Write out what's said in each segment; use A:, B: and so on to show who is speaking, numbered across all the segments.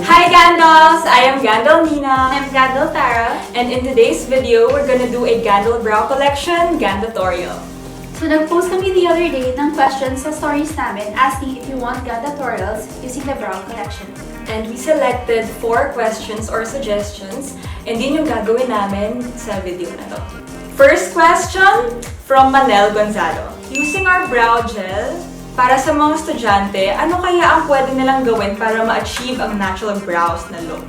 A: Hi Gandolls! I am Gandoll Nina.
B: I'm Gandoll Tara.
A: And in today's video, we're gonna do a Gandoll Brow Collection Ganda-torial.
B: So nag-post kami the other day ng questions sa stories namin asking if you want Ganda-torials using the brow collection.
A: And we selected 4 questions or suggestions, and yun yung gagawin namin sa video na to. First question from Manel Gonzalo. Using our brow gel, para sa mga estudyante, ano kaya ang pwede nilang gawin para ma-achieve ang natural brows na look?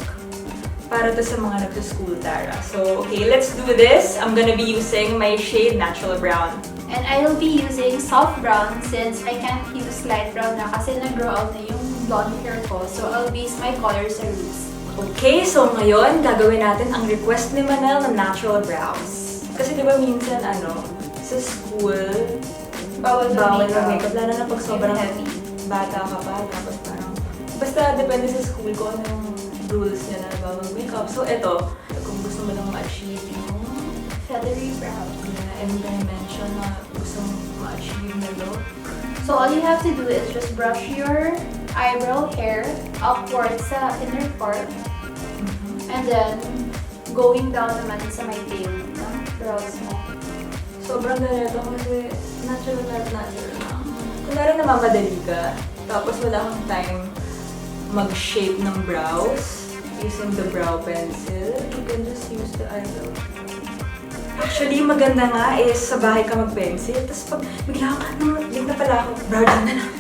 A: Para to sa mga nag-school, Tara. So, okay, let's do this. I'm gonna be using my shade Natural Brown.
B: And I'll be using soft brown since I can't use light brown na kasi nag-grow out na yung blonde hair ko. So, I'll base my color sa roots.
A: Okay, so ngayon, gagawin natin ang request ni Manel na natural brows. Kasi di ba minsan, sa school, bawal na makeup, lalo na pag sobrang bata ka pa, tapos parang, basta depende sa school ko ano yung rules niya na bawal makeup. So ito, kung gusto mo lang ma-achieve yung
B: Feathery brow.
A: yeah, I'm gonna mention na gusto mo ma-achieve na look.
B: So all you have to do is just brush your eyebrow hair upwards sa inner part. And then, going down naman sa may tail ng brows mo.
A: Sobrang ganito kasi natural lang. Kunwari namamadali ka, tapos wala kang time mag-shape ng brows using the brow pencil, you can just use the eyebrow. Actually, maganda nga is sa bahay ka mag-pencil, tapos pag bigla ka, link na pala ako, brow gel na lang.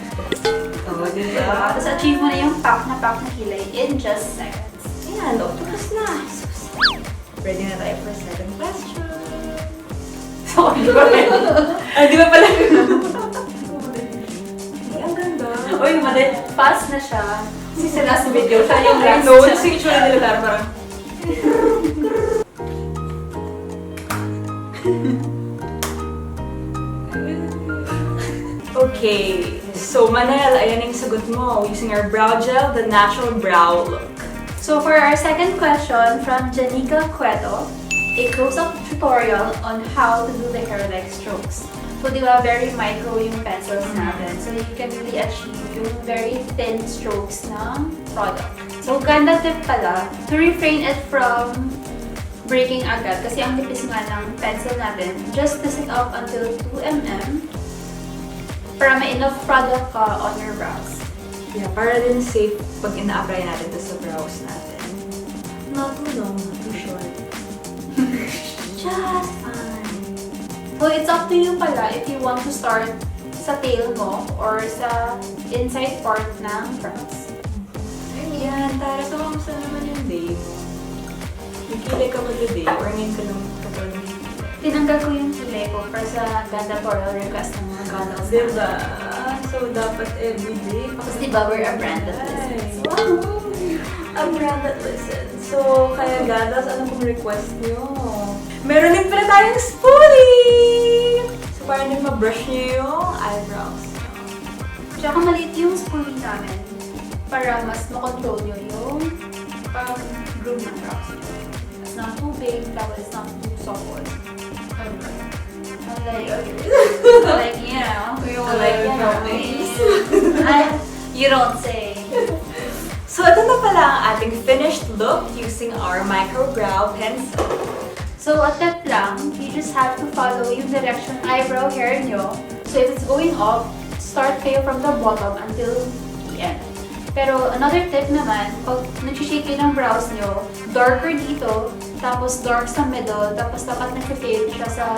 A: Oo, diba?
B: Tapos achieve mo na yung pack na kilay in just seconds.
A: Ayan, tapos na. Ready na tayo for second question.
B: So, di ba
A: Ay, di ba pala? Ay, ang ganda.
B: Uy, fast na siya. Kasi sa last video, siya yung last
A: notes. Yung itsura nila parang Okay, so Manel, ayan yung sagot mo. Using our brow gel, the natural brow look.
B: So for our second question from Janica Cueto, a close-up tutorial on how to do the hair-like strokes. So di ba, very micro yung pencils natin. So you can really achieve yung very thin strokes ng product. So ganda tip pala, to refrain it from breaking agad. Kasi ang tipis nga ng pencil natin, just twist it up until 2 mm para may enough product ka on your brows.
A: Yeah, para din safe pag ina-apply natin ito sa brows natin. Not too long, not too short. Just fine.
B: So it's up to you pala if you want to start sa tail mo or sa inside part ng brows.
A: Ayan, Tara, so kamusta naman yung day mo? Nagkilay ka ba today or ngayon ka lang kapag
B: Tinanggal ko yung kilay ko para sa Ganda-torial request ng mga Gandols.
A: diba? So, dapat everyday.
B: Kasi diba, we're a brand that listens.
A: Wow! A brand that listens. So, kaya Gandols, ano pong request nyo? Meron din pala tayong spoolie! So, para din ma-brush nyo yung eyebrows.
B: Tsaka maliit yung spoolie namin para mas makontrol nyo yung pag-groom ng brows. It's not too big, tapos it's not too soft. Like, you know, you don't say.
A: So, ito na pala ang ating finished look using our micro-brow pencil.
B: So, a tip lang, you just have to follow yung direction eyebrow hair nyo. So, if it's going up, start kayo from the bottom until the end. Pero, another tip naman, pag nag-shape kayo ng brows nyo, darker dito, tapos dark sa middle, tapos dapat nag-fade siya sa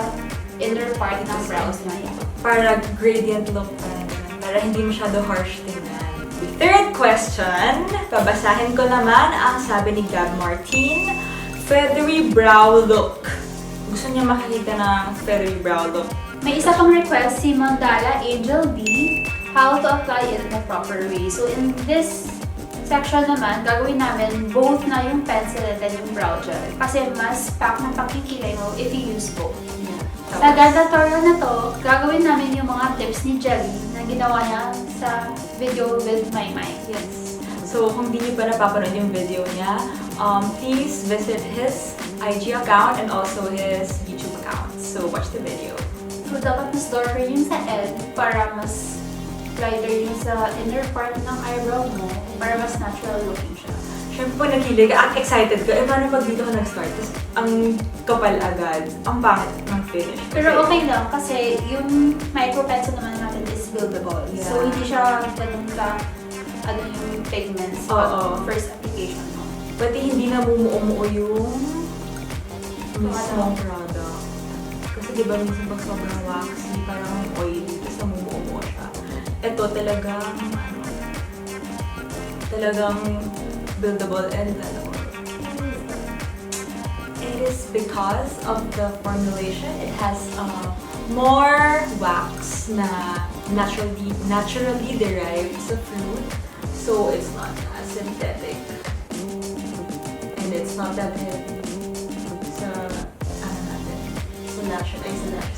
B: inner part ng brows nyo.
A: Para gradient look para hindi masyado harsh tingnan. Third question, babasahin ko naman ang sabi ni Gab Martin, feathery brow look. Gusto niya makikita ng feathery brow look.
B: May isa pang request si Mandala Angel B, how to apply it in a proper way. So in this section naman, gagawin namin both na yung pencil and then yung brow gel. Kasi mas pack na pakikilay mo if you use both. Sa Ganda-torial na to, gagawin namin yung mga tips ni Jelly na ginawa niya sa video with my mic.
A: Yes. So, kung di niyo pa napapanood yung video niya, please visit his IG account and also his YouTube account. So, watch the video.
B: So, dapat mas darker yung sa end para mas lighter yung sa inner part ng eyebrow mo para mas natural looking siya.
A: Siyempre po nakilig ka, excited ka. Eh, paano pag dito ka nag-start? Tapos, ang kapal agad. Ang pangit ng finish.
B: Pero okay lang kasi yung micro pencil naman natin is buildable.
A: Yeah.
B: So, hindi siya ganun ka, ano yung pigments
A: Oo.
B: first application mo.
A: Pati hindi na mumuo yung mismong product. Kasi di ba minsan pag sobrang waxy, parang oily, tapos namumuo siya. Ito talagang, talagang buildable and it is because of the formulation. It has more wax na naturally derived sa fruit. So it's not as synthetic. And it's not that heavy sa, natin, sa lash,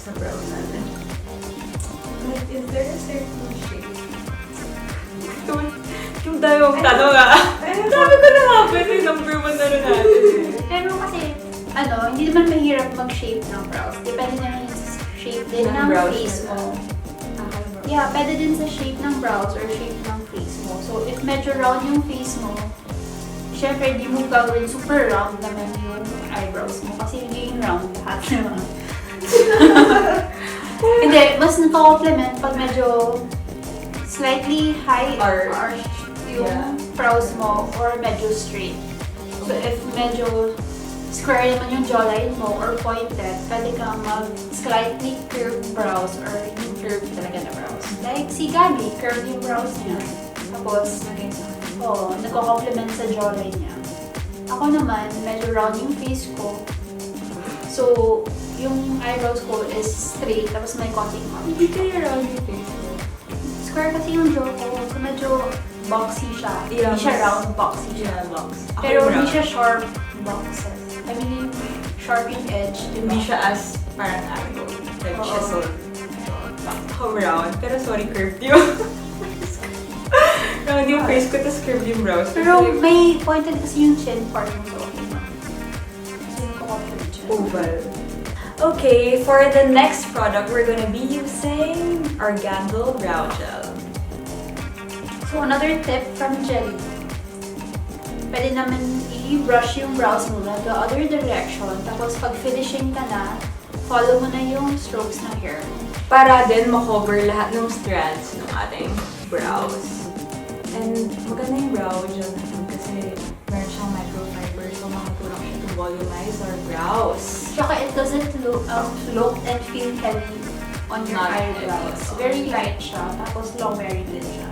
A: sa brow natin. But is there a certain shade? Yung tayo magtanong sabi ko na nga ba, yung number 1 na rin natin.
B: Pero kasi, hindi naman mahirap mag-shape ng brows. Depende na yung shape din ng face mo. Yeah, pwede din sa shape ng brows or shape ng face mo. So, if medyo round yung face mo, syempre, di mo gagawin super round naman yung eyebrows mo kasi hindi yung round lahat naman. Hindi, mas naka-complement pag medyo slightly high arch yung brows mo or medyo straight. So, if medyo square naman yung jawline mo or pointed, pwede kang mag-slightly curved brows or yung curved talaga na brows. Like si Gabi, curved yung brows niya. Tapos, nagko-complement sa jawline niya. Ako naman, medyo round yung face ko. So, yung eyebrows ko is straight, tapos may konting arch.
A: Hindi kayo round yung face mo.
B: Square kasi yung jaw ko, so medyo boxy siya.
A: Yeah,
B: Hindi siya round, boxy siya.
A: Yeah, box.
B: Pero hindi siya sharp boxes. I mean, yung sharp yung edge.
A: Hindi siya as parang angle. Like siya so round. Pero sorry, curved yung round yung face ko, tapos curved yung brows.
B: Pero may pointed kasi yung chin part mo, so okay na. Yung ko-compliment siya.
A: Oval. Okay, for the next product, we're gonna be using our Gandoll Brow Gel.
B: So, another tip from Jelly. Pwede naman i-brush yung brows mo na the other direction. Tapos, pag finishing ka na, follow mo na yung strokes ng hair mo.
A: Para din makover lahat ng strands ng ating brows. And maganda yung brow gel natin kasi meron siyang microfiber, so makatulong siya to volumize our brows.
B: Tsaka it doesn't look and feel heavy on your
A: Not
B: eyebrows.
A: heavy.
B: Very light siya, tapos long-wearing din siya.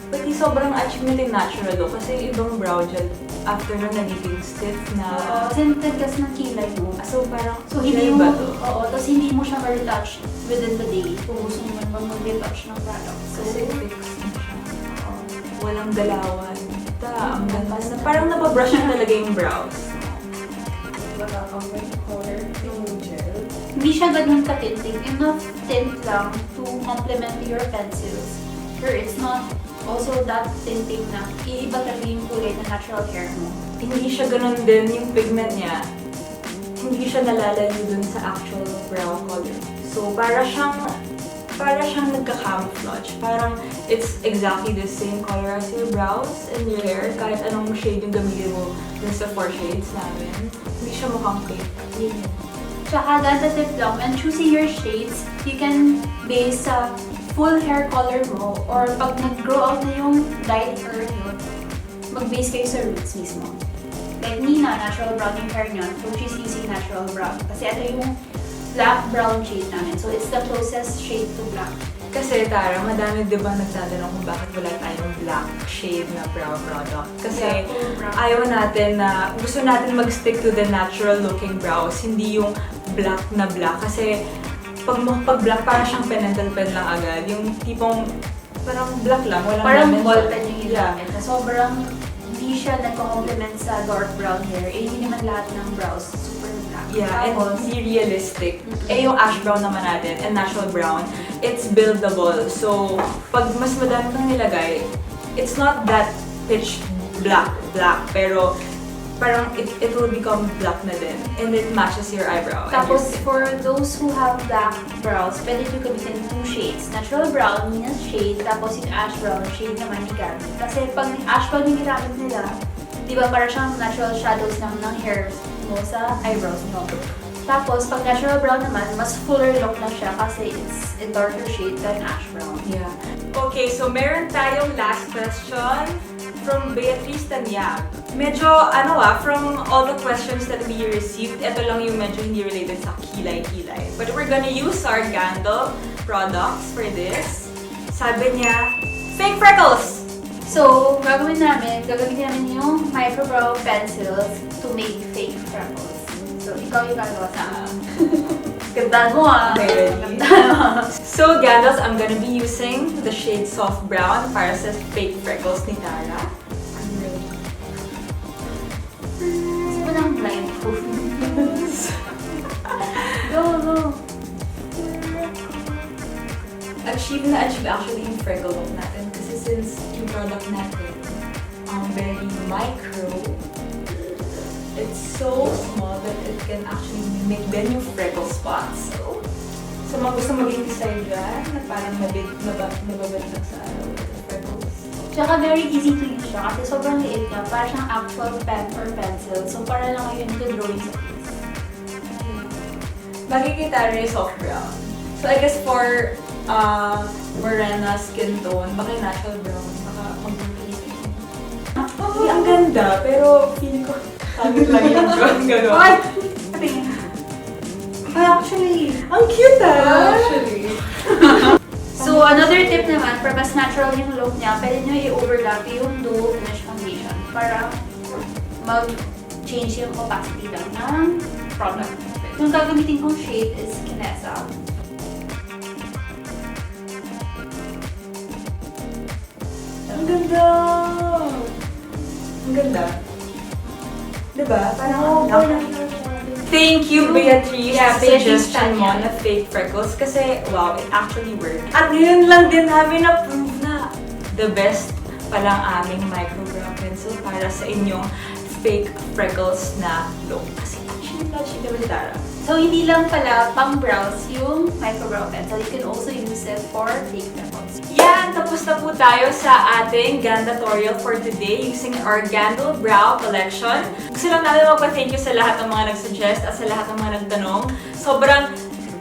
A: Pati sobrang achievement yung natural look kasi ibang brow gel after na nagiging stiff na.
B: Tinted kasi ng kilay mo.
A: So parang
B: hindi
A: gel
B: mo,
A: ba to?
B: tapos hindi mo siya ma-retouch within the day kung gusto mo naman mag-retouch ng product. So,
A: Kasi fix na siya. Walang dalawan. Ang ganda na. Parang napabrush na talaga yung brows.
B: wala kang white color.
A: Yung gel.
B: Hindi siya ganun ka-tinting. Enough tint lang to complement your pencils. Sure, it's not also that tinting na iiba talaga yung kulay ng natural hair mo.
A: Hindi siya ganun din yung pigment niya. Hindi siya nalalayo dun sa actual brow color. So, para siyang nagka-camouflage. Parang it's exactly the same color as your brows and your hair. Kahit anong shade yung gamitin mo dun sa 4 shades namin. Hindi siya mukhang fake.
B: Tsaka, ganda tip lang, when choosing your shades, you can base sa full hair color mo or pag nag-grow out na yung dyed hair nyo, mag-base kayo sa roots mismo. Like Nina, natural brown yung hair niya, so she's using natural brown. Kasi ito yung black brown shade namin. So it's the closest shade to black.
A: Kasi Tara, madami diba nagtatanong kung bakit wala tayong black shade na brow product. Kasi ayaw natin na, gusto natin mag-stick to the natural looking brows, hindi yung black na black. Kasi pag black, parang siyang penental pen lang agad. Yung tipong parang black lang, walang
B: Parang
A: namin.
B: ball pen yung ginamit. Na sobrang hindi siya nagko-complement sa dark brown hair. Eh, hindi naman lahat ng brows super black.
A: Yeah, and hindi realistic. Eh, yung ash brown naman natin and natural brown, it's buildable. So, pag mas madami kang nilagay, it's not that pitch black, pero parang it will become black na din. And it matches your eyebrow.
B: Tapos, for those who have black brows, pwede nyo gamitin 2 shades. Natural brown, Nina's shade, tapos yung ash brown, shade naman ni Gabby. Kasi pag ash brown yung ginamit nila, di ba parang siyang natural shadows ng hairs mo sa eyebrows mo. Tapos, pag natural brown naman, mas fuller look na siya kasi it's a darker shade than ash brown.
A: Yeah. Okay, so meron tayong last question from Beatrice Tanyag. Medyo, from all the questions that we received, ito lang yung medyo hindi related sa kilay-kilay. But we're gonna use our Gandoll products for this. Sabi niya, fake freckles!
B: So, gagamitin namin yung Eyebrow Pencils to make fake freckles. So, ikaw yung gagawa sa ganda mo
A: Okay, ready? So, Gandolls, I'm gonna be using the shade Soft Brown para sa fake freckles ni Tara. I'm ready.
B: Gusto mo ng blindfold? Go, go!
A: Achieve actually yung freckle look natin kasi since yung product natin very micro, it's so small that it can actually make then yung freckle spots. So mga gusto mag-design dyan na parang nababalik sa freckles.
B: Tsaka very easy to use siya kasi sobrang liit niya. Para siyang actual pen or pencil. So para lang yun to drawing sa face.
A: Makikita rin yung soft brown. So I guess for morena skin tone, baka yung natural brown, baka mag-create. Oh, ang ganda, pero feeling ko tagit lang yung brown gano'n.
B: Ay! Actually,
A: ang cute actually.
B: So, another tip naman, para mas natural yung look niya, pwede nyo i-overlap yung dual finish foundation para mag-change yung opacity lang ng product. Yung gagamitin kong shade is Kinesa.
A: Ang ganda! Ang ganda. Diba? Parang thank you, Beatrice, sa suggestion mo na fake freckles kasi, wow, it actually worked. At ngayon lang din namin na-prove na the best palang aming microbrow pencil para sa inyong fake freckles na look. Kasi actually, touchy naman Tara.
B: So, hindi lang pala pang brows yung microbrow pencil. You can also use it for fake freckles.
A: Yan! Tapos na po tayo sa ating Ganda-torial for today using our Gandoll Brow Collection. Gusto lang natin magpa-thank you sa lahat ng mga nag-suggest at sa lahat ng mga nagtanong. Sobrang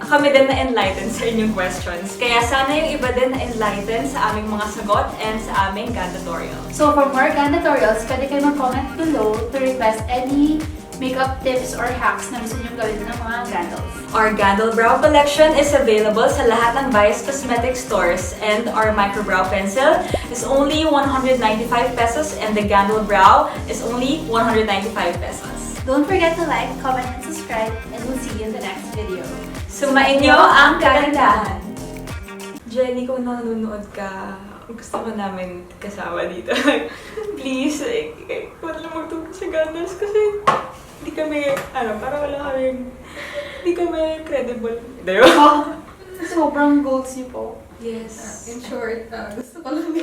A: kami din na-enlighten sa inyong questions. Kaya sana yung iba din na-enlighten sa aming mga sagot and sa aming Ganda-torial.
B: So, for more Ganda-torials, pwede kayo mag-comment below to request any makeup tips or hacks na gusto nyo gawin ng mga Gandolls.
A: Our Gandoll Brow Collection is available sa lahat ng Vice Cosmetic stores and our Microbrow Pencil is only 195 pesos and the Gandoll Brow is only 195 pesos.
B: Don't forget to like, comment, and subscribe, and we'll see you in the next video.
A: Sumain niyo ang kagandahan! Jenny, kung nanonood ka, gusto ko namin kasama dito. Please, huwag lang magtulong sa Gandolls kasi hindi kami, parang wala kami, hindi kami credible. Diba?
B: Sobrang goals niyo po.
A: Yes.
C: In short, gusto ko lang